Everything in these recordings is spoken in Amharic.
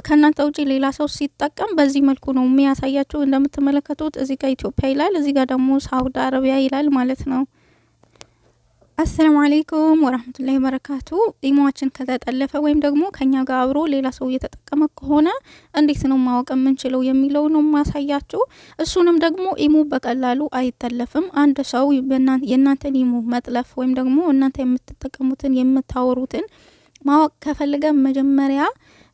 ከናንተ ውጪ ሌላ ሰው ሲጠቀም በዚህ መልኩ ነው የሚያሳያችሁ። እንደምትመለከቱት እዚህ ጋር ኢትዮጵያ ይላል፣ እዚህ ጋር ደግሞ ሳውዲ አረቢያ ይላል ማለት ነው። አሰላሙ አለይኩም ወራህመቱላሂ ወበረካቱ። ኢሞአችን ከተጠለፈ ወይም ደግሞ ከኛ ጋር አብሮ ሌላ ሰው እየተጠቀመ ከሆነ እንዴት ነው ማወቅ የምንችለው የሚለው ነው ማሳያችሁ። እሱንም ደግሞ ኢሞ በቀላሉ አይጠለፍም። አንድ ሰው የእናንተን ኢሞ መጥለፍ ወይም ደግሞ እናንተ የምትጠቀሙትን የምታወሩትን ማወቅ ከፈለገ መጀመሪያ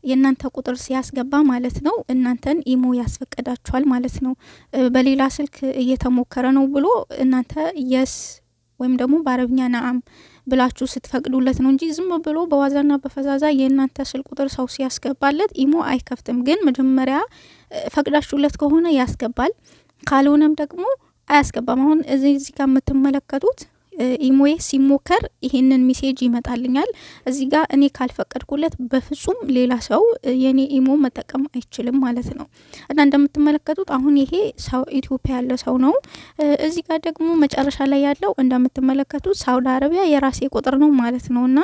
የእናንተ ቁጥር ሲያስገባ ማለት ነው እናንተን ኢሞ ያስፈቀዳችኋል ማለት ነው። በሌላ ስልክ እየተሞከረ ነው ብሎ እናንተ የስ ወይም ደግሞ በአረብኛ ነዓም ብላችሁ ስትፈቅዱለት ነው እንጂ ዝም ብሎ በዋዛና በፈዛዛ የእናንተ ስልክ ቁጥር ሰው ሲያስገባለት ኢሞ አይከፍትም። ግን መጀመሪያ ፈቅዳችሁለት ከሆነ ያስገባል፣ ካልሆነም ደግሞ አያስገባም። አሁን እዚህ ጋር የምትመለከቱት ኢሞዬ ሲሞከር ይሄንን ሜሴጅ ይመጣልኛል። እዚህ ጋር እኔ ካልፈቀድኩለት በፍጹም ሌላ ሰው የኔ ኢሞ መጠቀም አይችልም ማለት ነው። እና እንደምትመለከቱት አሁን ይሄ ሰው ኢትዮጵያ ያለ ሰው ነው። እዚህ ጋር ደግሞ መጨረሻ ላይ ያለው እንደምትመለከቱት ሳውዲ አረቢያ የራሴ ቁጥር ነው ማለት ነውና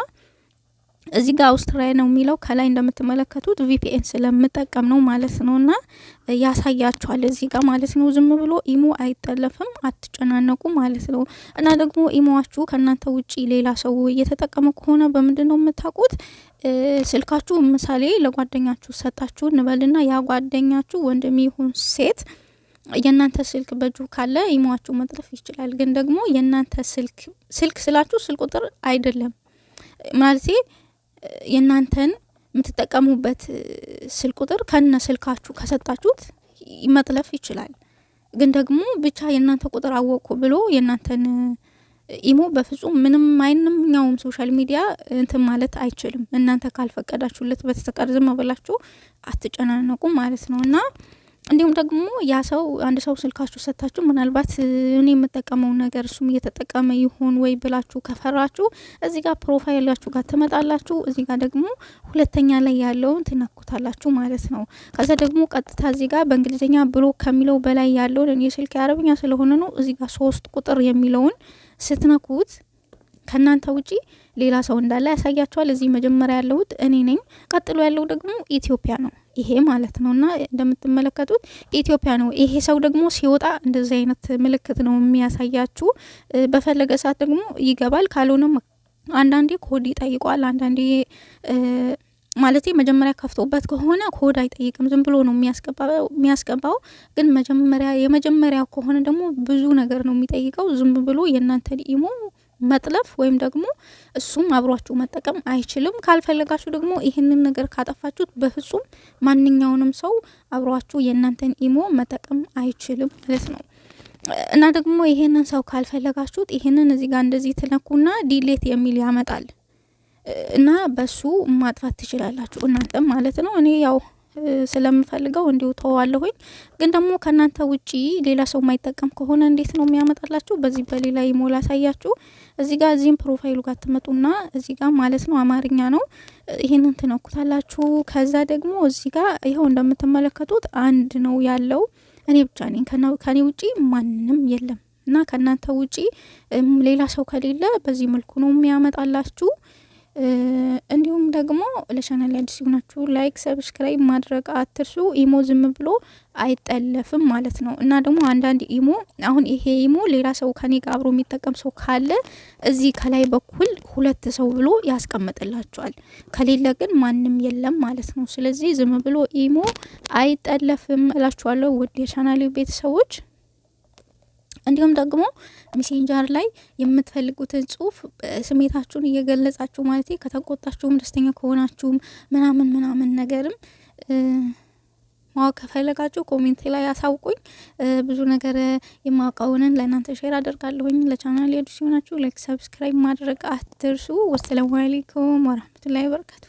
እዚህ ጋር አውስትራሊያ ነው የሚለው ከላይ እንደምትመለከቱት ቪፒኤን ስለምጠቀም ነው ማለት ነውና ያሳያችኋል እዚህ ጋር ማለት ነው። ዝም ብሎ ኢሞ አይጠለፍም፣ አትጨናነቁ ማለት ነው። እና ደግሞ ኢሞዋችሁ ከናንተ ውጪ ሌላ ሰው እየተጠቀመ ከሆነ በምንድነው የምታውቁት? ስልካችሁ ምሳሌ ለጓደኛችሁ ሰጣችሁ እንበልና ያ ጓደኛችሁ ወንድም ይሁን ሴት የናንተ ስልክ በጁ ካለ ኢሞዋችሁ መጥለፍ ይችላል። ግን ደግሞ የናንተ ስልክ ስላችሁ ስልክ ቁጥር አይደለም ማለት የናንተን የምትጠቀሙበት ስልክ ቁጥር ከነ ስልካችሁ ከሰጣችሁት መጥለፍ ይችላል። ግን ደግሞ ብቻ የናንተ ቁጥር አወቁ ብሎ የናንተን ኢሞ በፍጹም ምንም ማንኛውም ሶሻል ሚዲያ እንትን ማለት አይችልም። እናንተ ካልፈቀዳችሁለት በተቀር ዝም ብላችሁ አትጨናነቁ ማለት ነውና እንዲሁም ደግሞ ያ ሰው አንድ ሰው ስልካችሁ ሰጣችሁ ምናልባት እኔ የምጠቀመው ነገር እሱም እየተጠቀመ ይሆን ወይ ብላችሁ ከፈራችሁ እዚህ ጋር ፕሮፋይላችሁ ጋር ትመጣላችሁ። እዚህ ጋር ደግሞ ሁለተኛ ላይ ያለውን ትነኩታላችሁ ማለት ነው። ከዛ ደግሞ ቀጥታ እዚህ ጋር በእንግሊዘኛ ብሎክ ከሚለው በላይ ያለውን እኔ ስልክ አረብኛ ስለሆነ ነው እዚህ ጋር 3 ቁጥር የሚለውን ስትነኩት ከናንተ ውጪ ሌላ ሰው እንዳለ ያሳያችኋል። እዚህ መጀመሪያ ያለውት እኔ ነኝ፣ ቀጥሎ ያለው ደግሞ ኢትዮጵያ ነው ይሄ ማለት ነውና እንደምትመለከቱት ኢትዮጵያ ነው። ይሄ ሰው ደግሞ ሲወጣ እንደዚህ አይነት ምልክት ነው የሚያሳያችሁ። በፈለገ ሰዓት ደግሞ ይገባል፣ ካልሆነም አንዳንዴ ኮድ ይጠይቋል። አንዳንዴ ማለት መጀመሪያ ከፍቶበት ከሆነ ኮድ አይጠይቅም፣ ዝም ብሎ ነው የሚያስገባው። ግን የመጀመሪያው ከሆነ ደግሞ ብዙ ነገር ነው የሚጠይቀው። ዝም ብሎ የእናንተን ኢሞ መጥለፍ ወይም ደግሞ እሱም አብሯችሁ መጠቀም አይችልም። ካልፈለጋችሁ ደግሞ ይሄንን ነገር ካጠፋችሁት በፍጹም ማንኛውንም ሰው አብሯችሁ የእናንተን ኢሞ መጠቀም አይችልም ማለት ነው። እና ደግሞ ይሄንን ሰው ካልፈለጋችሁት ይሄንን እዚህ ጋር እንደዚህ ትነኩና ዲሌት የሚል ያመጣል እና በሱ ማጥፋት ትችላላችሁ እናንተም ማለት ነው። እኔ ያው ስለምፈልገው እንዲው ተዋለሁኝ። ግን ደግሞ ከናንተ ውጪ ሌላ ሰው ማይጠቀም ከሆነ እንዴት ነው የሚያመጣላችሁ? በዚህ በሌላ ኢሞ ላሳያችሁ። እዚህ ጋር እዚህም ፕሮፋይሉ ጋር ትመጡና እዚህ ጋር ማለት ነው አማርኛ ነው፣ ይሄንን ትነኩታላችሁ። ከዛ ደግሞ እዚህ ጋር ይሄው እንደምትመለከቱት አንድ ነው ያለው፣ እኔ ብቻ ነኝ፣ ከኔ ውጪ ማንንም የለም። እና ከናንተ ውጪ ሌላ ሰው ከሌለ በዚህ መልኩ ነው የሚያመጣላችሁ። እንዲሁም ደግሞ ለቻናል አዲስ ሆናችሁ ላይክ ሰብስክራይብ ማድረግ አትርሱ። ኢሞ ዝም ብሎ አይጠለፍም ማለት ነው። እና ደግሞ አንዳንድ ኢሞ አሁን ይሄ ኢሞ ሌላ ሰው ከኔ ጋር አብሮ የሚጠቀም ሰው ካለ እዚህ ከላይ በኩል 2 ሰው ብሎ ያስቀምጥላችኋል። ከሌለ ግን ማንም የለም ማለት ነው። ስለዚህ ዝም ብሎ ኢሞ አይጠለፍም እላችኋለሁ ውድ የቻናሌ ቤተሰቦች። እንዲሁም ደግሞ ሜሴንጀር ላይ የምትፈልጉትን ጽሁፍ ስሜታችሁን እየገለጻችሁ ማለት ከተቆጣችሁም ደስተኛ ከሆናችሁም ምናምን ነገርም ማወቅ ከፈለጋችሁ ኮሜንት ላይ ያሳውቁኝ። ብዙ ነገር የማውቀውን ለእናንተ ሼር አደርጋለሁኝ። ለቻናሌ አዲስ ሆናችሁ ላይክ ሰብስክራይብ ማድረግ አትርሱ። ወሰላሙ አለይኩም ወራህመቱላሂ ወበረካቱ።